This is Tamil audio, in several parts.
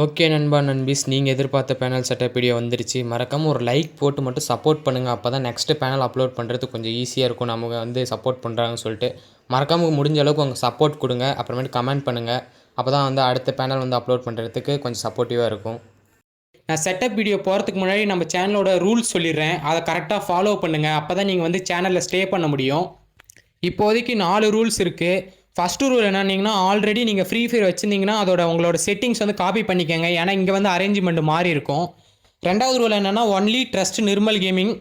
ஓகே நண்பா நண்பீஸ், நீங்கள் எதிர்பார்த்த பேனல் செட்டப் வீடியோ வந்துருச்சு. மறக்காமல் ஒரு லைக் போட்டு மட்டும் சப்போர்ட் பண்ணுங்கள். அப்போ தான் நெக்ஸ்ட்டு பேனல் அப்லோட் பண்ணுறது கொஞ்சம் ஈஸியாக இருக்கும். நமக்கு வந்து சப்போர்ட் பண்ணுறாங்கன்னு சொல்லிட்டு மறக்காமல் முடிஞ்ச அளவுக்கு உங்கள் சப்போர்ட் கொடுங்க. அப்புறமேட்டு கமெண்ட் பண்ணுங்கள். அப்போ தான் வந்து அடுத்த பேனல் வந்து அப்லோட் பண்ணுறதுக்கு கொஞ்சம் சப்போர்ட்டிவாக இருக்கும். நான் செட்டப் வீடியோ போகிறதுக்கு முன்னாடி நம்ம சேனலோட ரூல்ஸ் சொல்லிடுறேன். அதை கரெக்டாக ஃபாலோ பண்ணுங்கள். அப்போ தான் நீங்கள் வந்து சேனலில் ஸ்டே பண்ண முடியும். இப்போதைக்கு 4 ரூல்ஸ் இருக்குது. ஃபஸ்ட்டு ரூல் என்னன்னீங்கன்னா, ஆல்ரெடி நீங்கள் ஃப்ரீ ஃபயர் வச்சுருந்தீங்கன்னா அதோட உங்களோட செட்டிங்ஸ் வந்து காப்பி பண்ணிக்கோங்க. ஏன்னா இங்கே வந்து அரேஞ்ச்மெண்ட் மாறி இருக்கும். ரெண்டாவது ரூல் என்னென்னா, ஒன்லி ட்ரஸ்ட் நிர்மல் கேமிங்.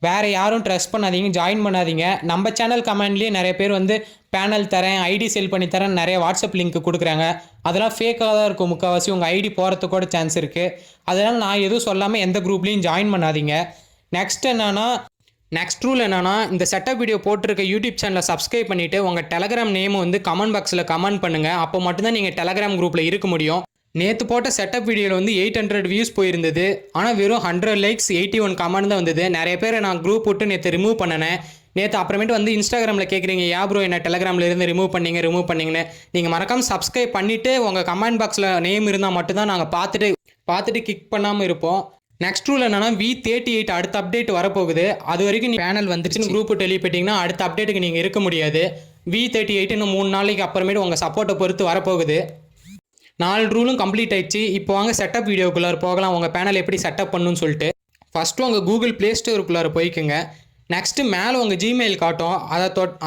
வேறு யாரும் ட்ரஸ்ட் பண்ணாதீங்க, ஜாயின் பண்ணாதீங்க. நம்ம சேனல் கமெண்ட்லேயே நிறைய பேர் வந்து பேனல் தரேன், ஐடி செல் பண்ணி தரேன், நிறைய வாட்ஸ்அப் லிங்க் கொடுக்குறாங்க. அதெல்லாம் ஃபேக்காக தான் இருக்கும். முக்கால்வாசி உங்கள் ஐடி போகிறதுக்கு கூட சான்ஸ் இருக்குது. அதனால் நான் எதுவும் சொல்லாமல் எந்த குரூப்லேயும் ஜாயின் பண்ணாதீங்க. நெக்ஸ்ட் ரூல் என்னன்னா, இந்த செட்டப் வீடியோ போட்டிருக்க யூடியூப் சேனலை சப்ஸ்கிரைப் பண்ணிவிட்டு உங்கள் டெலகிராம் நேம் வந்து கமெண்ட் பாக்ஸில் கமெண்ட் பண்ணுங்கள். அப்போ மட்டும்தான் நீங்கள் டெலகிராம் குரூப்பில் இருக்க முடியும். நேற்று போட்ட செட்டப் வீடியோவில் வந்து 800 வியூஸ் போயிருந்தது. ஆனால் வெறும் 100 லைக்ஸ் 81 கமெண்ட் தான் வந்தது. நிறைய பேர் நான் குரூப் விட்டு நேற்று ரிமூவ் பண்ணினேன். நேற்று அப்புறமேட்டு வந்து இன்ஸ்டாகிராமில் கேட்குறீங்க, ப்ரோ என்ன டெலகிராமில் இருந்து ரிமூவ் பண்ணிங்கன்னு. நீங்கள் மறக்காமல் சப்ஸ்கிரைப் பண்ணிவிட்டு உங்கள் கமெண்ட் பாக்ஸில் நேம் இருந்தால் மட்டும்தான் நாங்கள் பார்த்துட்டு கிளிக் பண்ணாமல் இருப்போம். நெக்ஸ்ட் ரூல் என்னன்னா, V38 அடுத்த அப்டேட் வரப்போகுது. அது வரைக்கும் பேனல் வந்துச்சுன்னு குரூப் டெலிபெட்டிங்கன்னா அடுத்த அப்டேட்டுக்கு நீங்கள் இருக்க முடியாது. V38 இன்னும் 3 நாளைக்கு அப்புறமேட்டு உங்கள் சப்போர்ட்டை பொறுத்து வரப்போகுது. 4 ரூலும் கம்ப்ளீட் ஆயிடுச்சு. இப்போ வாங்க செட்டப் வீடியோக்குள்ளார போகலாம். உங்கள் பேனல் எப்படி செட்டப் பண்ணணும்னு சொல்லிட்டு. ஃபஸ்ட்டு உங்கள் கூகுள் ப்ளே ஸ்டோருக்குள்ளார போய்க்குங்க. நெக்ஸ்ட்டு மேலே உங்கள் ஜிமெயில் காட்டும்.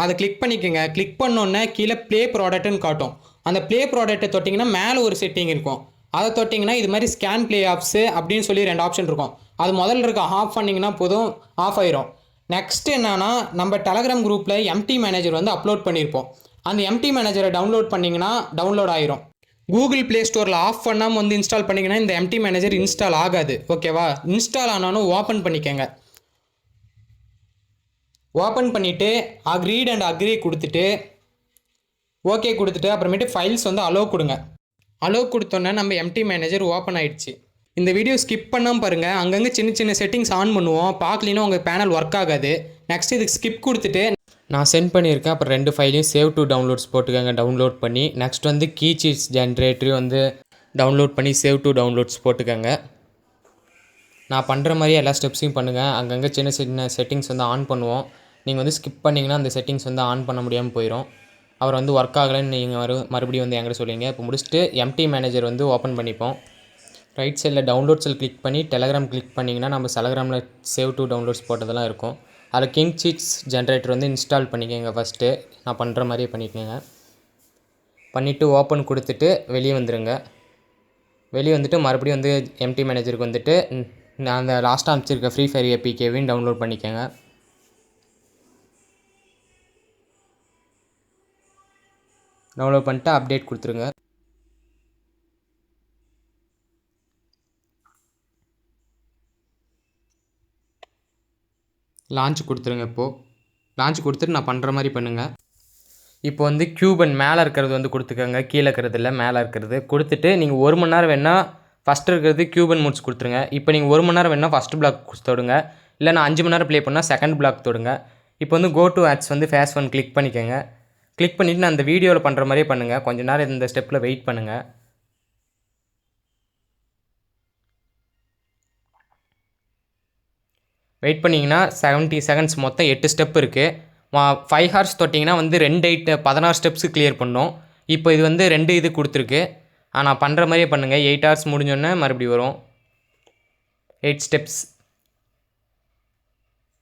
அதை கிளிக் பண்ணிக்கோங்க. கிளிக் பண்ணோன்னே கீழே ப்ளே ப்ராடக்ட்னு காட்டும். அந்த ப்ளே ப்ராடக்ட்டை தொட்டிங்கன்னா மேலே ஒரு செட்டிங் இருக்கும். அதை தொட்டிங்கன்னா இது மாதிரி ஸ்கேன் ப்ளே ஆப்ஸு அப்படின்னு சொல்லி 2 ஆப்ஷன் இருக்கும். அது முதல்ல இருக்க ஆஃப் பண்ணிங்கன்னா போதும், ஆஃப் ஆயிரும். நெக்ஸ்ட் என்னன்னா, நம்ம டெலகிராம் குரூப்பில் எம்டி மேனேஜர் வந்து அப்லோட் பண்ணியிருப்போம். அந்த எம்டி மேனேஜரை டவுன்லோட் பண்ணிங்கன்னா டவுன்லோட் ஆயிரும். கூகுள் ப்ளே ஸ்டோரில் ஆஃப் பண்ணாமல் வந்து இன்ஸ்டால் பண்ணிங்கன்னா இந்த எம்டி மேனேஜர் இன்ஸ்டால் ஆகாது. ஓகேவா? இன்ஸ்டால் ஆனாலும் ஓப்பன் பண்ணிக்கோங்க. ஓப்பன் பண்ணிவிட்டு அக்ரீட் அண்ட் அக்ரி கொடுத்துட்டு ஓகே கொடுத்துட்டு அப்புறமேட்டு ஃபைல்ஸ் வந்து அலோவ் கொடுங்க. அலோவ் கொடுத்தோன்னே நம்ம எம்டி மேனேஜர் ஓப்பன் ஆகிடுச்சு. இந்த வீடியோ ஸ்கிப் பண்ணாமல் பாருங்கள். அங்கங்கே சின்ன செட்டிங்ஸ் ஆன் பண்ணுவோம். பார்க்கலின்னா உங்கள் பேனல் ஒர்க் ஆகாது. நெக்ஸ்ட் இதுக்கு ஸ்கிப் கொடுத்துட்டு நான் சென்ட் பண்ணியிருக்கேன். அப்புறம் 2 ஃபைலையும் சேவ் டு டவுன்லோட்ஸ் போட்டுக்கோங்க. டவுன்லோட் பண்ணி நெக்ஸ்ட் வந்து கீ சீட்ஸ் ஜென்ரேட்டரையும் வந்து டவுன்லோட் பண்ணி சேவ் டு டவுன்லோட்ஸ் போட்டுக்கோங்க. நான் பண்ணுற மாதிரியே எல்லா ஸ்டெப்ஸையும் பண்ணுங்கள். அங்கங்கே சின்ன செட்டிங்ஸ் வந்து ஆன் பண்ணுவோம். நீங்கள் வந்து ஸ்கிப் பண்ணிங்கன்னா அந்த செட்டிங்ஸ் வந்து ஆன் பண்ண முடியாமல் போயிடும். அவர் வந்து ஒர்க் ஆகலைன்னு நீங்கள் மறுபடியும் வந்து என்கிட்ட சொல்லுவீங்க. இப்போ முடிச்சுட்டு எம்டி மேனேஜர் வந்து ஓப்பன் பண்ணிப்போம். ரைட் சைடில் டவுன்லோட்ஸில் கிளிக் பண்ணி டெலகிராம் கிளிக் பண்ணிங்கன்னா நம்ம டெலகிராமில் சேவ் டு டவுன்லோட்ஸ் போட்டதெல்லாம் இருக்கும். அதில் கிங் சீட்ஸ் ஜென்ரேட்டர் வந்து இன்ஸ்டால் பண்ணிக்கோங்க. ஃபஸ்ட்டு நான் பண்ணுற மாதிரியே பண்ணிக்கோங்க. பண்ணிவிட்டு ஓப்பன் கொடுத்துட்டு வெளியே வந்துடுங்க. வெளியே வந்துட்டு மறுபடியும் வந்து எம்டி மேனேஜருக்கு வந்துட்டு நான் அந்த லாஸ்ட்டாக அனுப்பிச்சிருக்க ஃப்ரீ ஃபயர் ஏபிகேவையும் டவுன்லோட் பண்ணிக்கோங்க. டவுன்லோட் பண்ணிட்டு அப்டேட் கொடுத்துருங்க. லான்ச் கொடுத்துருங்க. இப்போது லான்ச் கொடுத்துட்டு நான் பண்ணுற மாதிரி பண்ணுங்கள். இப்போ வந்து கியூபன் மேலே இருக்கிறது வந்து கொடுத்துக்கோங்க. கீழே இருக்கிறது இல்லை, மேலே இருக்கிறது கொடுத்துட்டு நீங்கள் 1 மணி நேரம் வேணால் ஃபஸ்ட்டு இருக்கிறது கியூபன் முடிச்சு கொடுத்துருங்க. இப்போ நீங்கள் 1 மணி நேரம் வேணால் ஃபஸ்ட்டு பிளாக் தொடுங்க. இல்லை நான் 5 மணி நேரம் ப்ளே பண்ணால் செகண்ட் பிளாக் தொடுங்க. இப்போ வந்து கோ டு ஆட்ஸ் வந்து ஃபேஸ் 1 கிளிக் பண்ணிக்கோங்க. கிளிக் பண்ணிவிட்டு நான் அந்த வீடியோவில் பண்ணுற மாதிரியே பண்ணுங்கள். கொஞ்சம் நேரம் இந்த ஸ்டெப்பில் வெயிட் பண்ணுங்கள். வெயிட் பண்ணிங்கன்னா 70 செகண்ட்ஸ், மொத்தம் 8 ஸ்டெப் இருக்குது. 5 ஹார்ஸ் தொட்டிங்கன்னா வந்து 16 ஸ்டெப்ஸு கிளியர் பண்ணோம். இப்போ இது வந்து 2 இது கொடுத்துருக்கு. நான் பண்ணுற மாதிரியே பண்ணுங்கள். 8 ஹார்ஸ் முடிஞ்சோடனே மறுபடியும் வரும் 8 ஸ்டெப்ஸ்.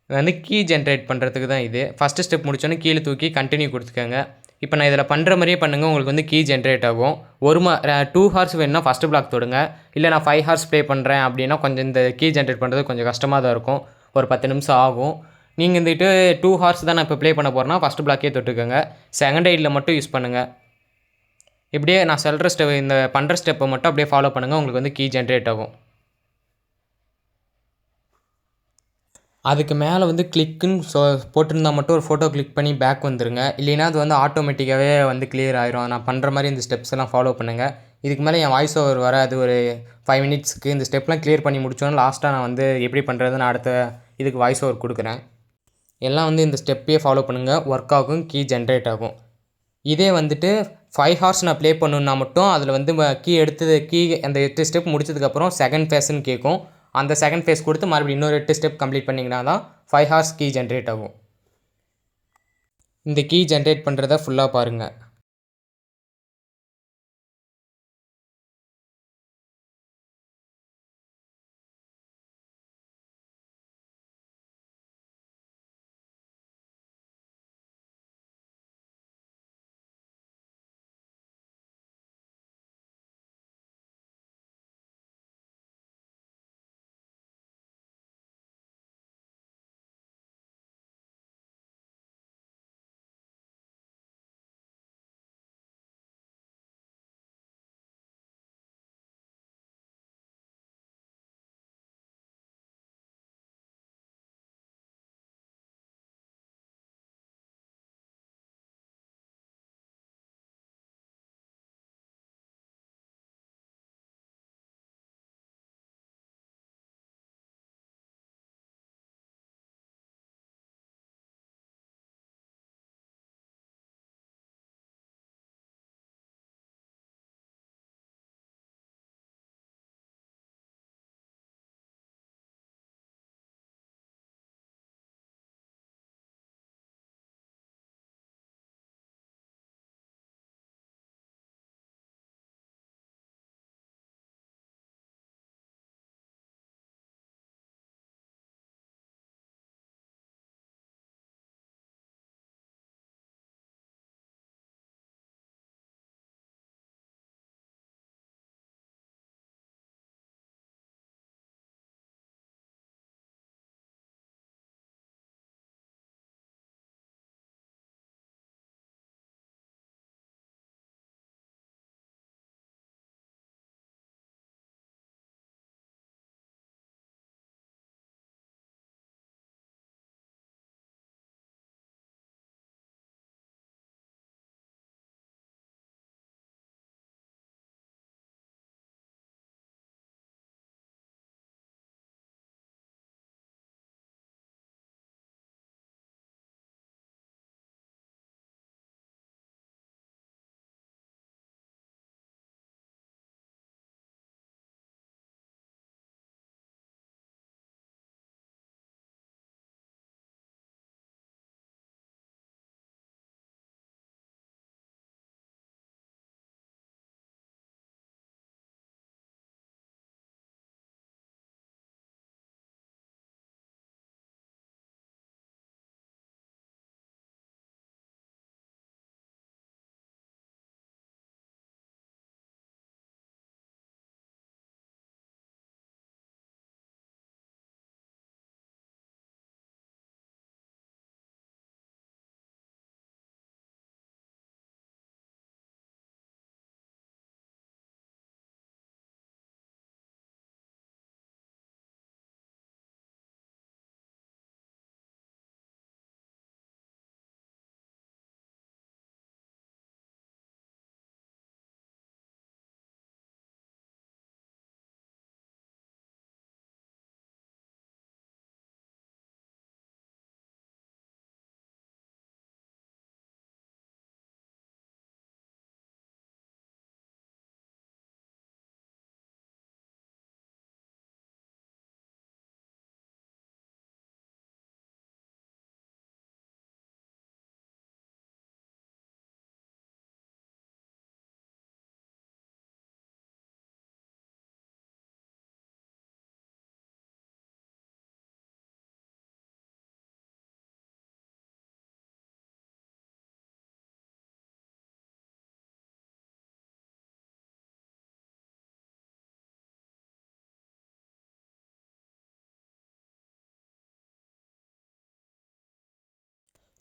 இது வந்து கீ ஜென்ரேட் பண்ணுறதுக்கு தான் இது. ஃபஸ்ட்டு ஸ்டெப் முடிச்சோன்னே கீழே தூக்கி கண்டினியூ கொடுத்துக்கோங்க. இப்போ நான் இதில் பண்ணுற மாதிரியே பண்ணுங்கள். உங்களுக்கு வந்து கீ ஜென்ரேட் ஆகும். 2 ஹார்ஸ் வேணுன்னா ஃபஸ்ட்டு பிளாக் தொடுங்க. இல்லை நான் 5 ஹார்ஸ் ப்ளே பண்ணுறேன் அப்படின்னா கொஞ்சம் இந்த கீ ஜென்ரேட் பண்ணுறது கொஞ்சம் கஷ்டமாக தான் இருக்கும். ஒரு 10 நிமிஷம் ஆகும். நீங்கள் வந்துட்டு 2 ஹார்ஸ் தான் நான் இப்போ ப்ளே பண்ண போகிறேன்னா ஃபஸ்ட்டு பிளாக்கே தொட்டுக்கோங்க. செகண்ட் ஐடியில் மட்டும் யூஸ் பண்ணுங்கள். இப்படியே நான் சொல்கிற இந்த பண்ணுற ஸ்டெப்பை மட்டும் அப்படியே ஃபாலோ பண்ணுங்கள். உங்களுக்கு வந்து கீ ஜென்ரேட் ஆகும். அதுக்கு மேலே வந்து கிளிக்குன்னு போட்டிருந்தால் மட்டும் ஒரு ஃபோட்டோ கிளிக் பண்ணி பேக் வந்துடுங்க. இல்லைன்னா அது வந்து ஆட்டோமேட்டிக்காகவே வந்து கிளியர் ஆயிரும். நான் பண்ணுற மாதிரி இந்த ஸ்டெப்ஸ் எல்லாம் ஃபாலோ பண்ணுங்கள். இதுக்கு மேலே என் வாய்ஸ் ஓவர் வராது. ஒரு 5 மினிட்ஸ்க்கு இந்த ஸ்டெப்லாம் கிளியர் பண்ணி முடிச்சோன்னா லாஸ்ட்டாக நான் வந்து எப்படி பண்ணுறதுன்னு அடுத்த இதுக்கு வாய்ஸ் ஓவர் கொடுக்குறேன். எல்லாம் வந்து இந்த ஸ்டெப்பே ஃபாலோ பண்ணுங்கள். ஒர்க் ஆகும், கீ ஜென்ரேட் ஆகும். இதே வந்துட்டு 5 ஹார்ஸ் நான் ப்ளே பண்ணணுன்னா மட்டும் அதில் வந்து கீ அந்த 8 ஸ்டெப் முடிச்சதுக்கப்புறம் செகண்ட் ஃபேஸ்ன்னு கேட்கும். அந்த செகண்ட் ஃபேஸ் கொடுத்து மறுபடியும் இன்னொரு 8 ஸ்டெப் கம்ப்ளீட் பண்ணிங்கன்னா தான் 5 ஹார்ஸ் கீ ஜென்ரேட் ஆகும். இந்த கீ ஜென்ரேட் பண்ணுறத ஃபுல்லாக பாருங்கள்.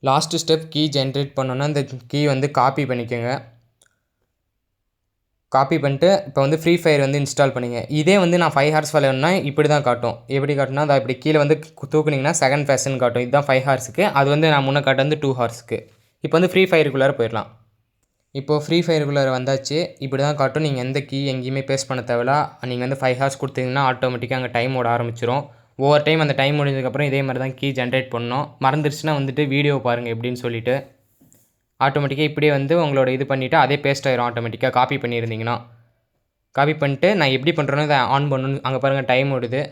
லாஸ்ட்டு ஸ்டெப் கீ ஜென்ரேட் பண்ணோன்னா இந்த கீ வந்து காப்பி பண்ணிக்கோங்க. காப்பி பண்ணிட்டு இப்போ வந்து ஃப்ரீ ஃபயர் வந்து இன்ஸ்டால் பண்ணிங்க. இதே வந்து நான் 5 ஹார்ஸ் விளையாடணும்னா இப்படி தான் காட்டும். எப்படி காட்டுனா அதை இப்படி கீழே வந்து தூக்குனிங்கன்னா செகண்ட் ஃபேஸ்ன்னு காட்டும். இதுதான் 5 ஹார்ஸுக்கு. அது வந்து நான் முன்னே காட்ட வந்து 2 ஹார்ஸுக்கு. இப்போ வந்து ஃப்ரீ ஃபயருக்குள்ளார போயிடலாம். இப்போது ஃப்ரீ ஃபயருக்குள்ளார வந்தாச்சு. இப்படி தான் காட்டும். நீங்கள் எந்த கீ எங்கேயுமே பேஸ்ட் பண்ண தேவையில்ல. நீங்கள் வந்து 5 ஹார்ஸ் கொடுத்தீங்கன்னா ஆட்டோமேட்டிக்காக அங்கே டைம் ஓட ஆரம்பிச்சிடும். ஒவ்வொரு டைம் அந்த டைம் முடிஞ்சதுக்கப்புறம் இதே மாதிரி தான் கீ ஜென்ரேட் பண்ணணும். மறந்துருச்சுன்னா வந்துட்டு வீடியோ பாருங்கள் எப்படின்னு சொல்லிவிட்டு. ஆட்டோமேட்டிக்காக இப்படியே வந்து உங்களோட இது பண்ணிவிட்டு அதே பேஸ்ட் ஆயிரும் ஆட்டோமேட்டிக்காக காப்பி பண்ணியிருந்தீங்கன்னா. காப்பி பண்ணிட்டு நான் எப்படி பண்ணுறேன்னு இதை ஆன் பண்ணணுன்னு அங்கே பாருங்கள் டைம் ஓடுது.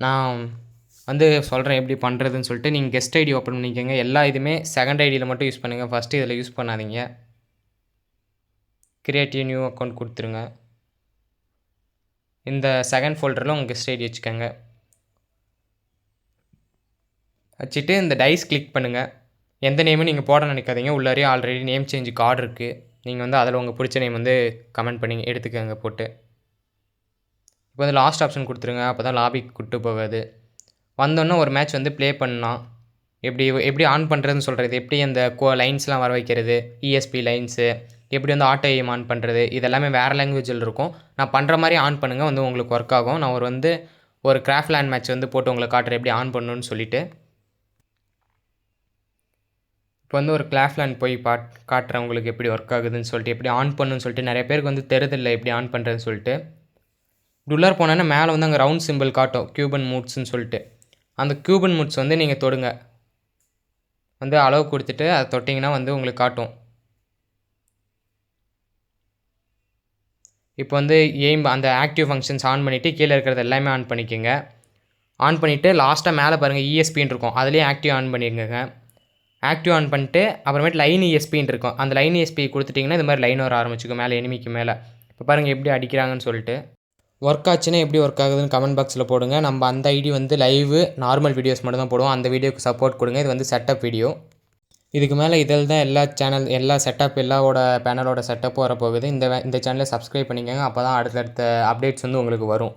நான் வந்து சொல்கிறேன் எப்படி பண்ணுறதுன்னு சொல்லிட்டு. நீங்கள் கெஸ்ட் ஐடி ஓப்பன் பண்ணிக்கோங்க. எல்லா இதுவுமே செகண்ட் ஐடியில் மட்டும் யூஸ் பண்ணுங்கள், ஃபஸ்ட்டு இதில் யூஸ் பண்ணாதீங்க. கிரியேட் நியூ அக்கௌண்ட் கொடுத்துருங்க. இந்த செகண்ட் ஃபோல்டரில் உங்கள் கெஸ்ட் ஐடி வச்சுக்கோங்க. வச்சுட்டு இந்த டைஸ் கிளிக் பண்ணுங்கள். எந்த நேமும் நீங்கள் போட நினைக்காதீங்க, உள்ளாரே ஆல்ரெடி நேம் சேஞ்சு கார்டு இருக்குது. நீங்கள் வந்து அதில் உங்கள் பிடிச்ச நேம் வந்து கமெண்ட் பண்ணி எடுத்துக்கோங்க போட்டு. இப்போ வந்து லாஸ்ட் ஆப்ஷன் கொடுத்துருங்க, அப்போ தான் லாபிக்கு கூப்பிட்டு போகாது. வந்தோன்னே ஒரு மேட்ச் வந்து ப்ளே பண்ணலாம். எப்படி ஆன் பண்ணுறதுன்னு சொல்கிறது, எப்படி அந்த லைன்ஸ்லாம் வர வைக்கிறது, இஎஸ்பி லைன்ஸு, எப்படி வந்து ஆட்டோ எய்ம் ஆன் பண்ணுறது, இதெல்லாமே வேறு லாங்குவேஜில் இருக்கும். நான் பண்ணுற மாதிரி ஆன் பண்ணுங்கள், வந்து உங்களுக்கு ஒர்க் ஆகும். நான் ஒரு கிராஃப்ட் லேண்ட் மேட்ச் வந்து போட்டு உங்களுக்கு காட்டுறேன் எப்படி ஆன் பண்ணணுன்னு சொல்லிவிட்டு. இப்போ வந்து ஒரு கிராஃப்ட்லேண்ட் போய் காட்டுறேன் உங்களுக்கு எப்படி ஒர்க் ஆகுதுன்னு சொல்லிட்டு, எப்படி ஆன் பண்ணுன்னு சொல்லிட்டு. நிறைய பேருக்கு வந்து தெரிதில்லை எப்படி ஆன் பண்ணுறதுன்னு சொல்லிட்டு. இப்படி உள்ளார போனோன்னா மேலே வந்து அங்கே ரவுண்ட் சிம்பிள் காட்டும், கியூபன் மூட்ஸ்ன்னு சொல்லிட்டு. அந்த கியூபன் மூட்ஸ் வந்து நீங்கள் தொடுங்க, வந்து அளவு கொடுத்துட்டு அதை தொட்டிங்கன்னா வந்து உங்களுக்கு காட்டும். இப்போ வந்து எய்ம் அந்த ஆக்டிவ் ஃபங்க்ஷன்ஸ் ஆன் பண்ணிவிட்டு கீழே இருக்கிறது எல்லாமே ஆன் பண்ணிக்கோங்க. ஆன் பண்ணிவிட்டு லாஸ்ட்டாக மேலே பாருங்கள் இஎஸ்பின்னு இருக்கும், அதுலேயே ஆக்டிவ் ஆன் பண்ணிக்கோங்க. ஆக்டிவ் ஆன் பண்ணிட்டு அப்புறமேட்டு லைன் இஎஸ்பின்னு இருக்கும், அந்த லைன் இஎஸ்பி கொடுத்துட்டிங்கன்னா இது மாதிரி லைன் வர ஆரம்பிச்சிக்கும் மேலே எனிமிக்கு மேலே. இப்போ பாருங்கள் எப்படி அடிக்கிறாங்கன்னு சொல்லிட்டு. ஒர்க் ஆச்சுன்னா எப்படி ஒர்க் ஆகுதுன்னு கமெண்ட் பாக்ஸில் போடுங்க. நம்ம அந்த ஐடி வந்து லைவு நார்மல் வீடியோஸ் மட்டும் தான் போடுவோம், அந்த வீடியோக்கு சப்போர்ட் கொடுங்க. இது வந்து செட்டப் வீடியோ. இதுக்கு மேலே இதில் தான் எல்லா செட்டப் எல்லாவோட பேனலோட செட்டப்பும் வரப்போகுது. இந்த சேனலை சப்ஸ்கிரைப் பண்ணிக்கோங்க, அப்போ தான் அடுத்தடுத்த அப்டேட்ஸ் வந்து உங்களுக்கு வரும்.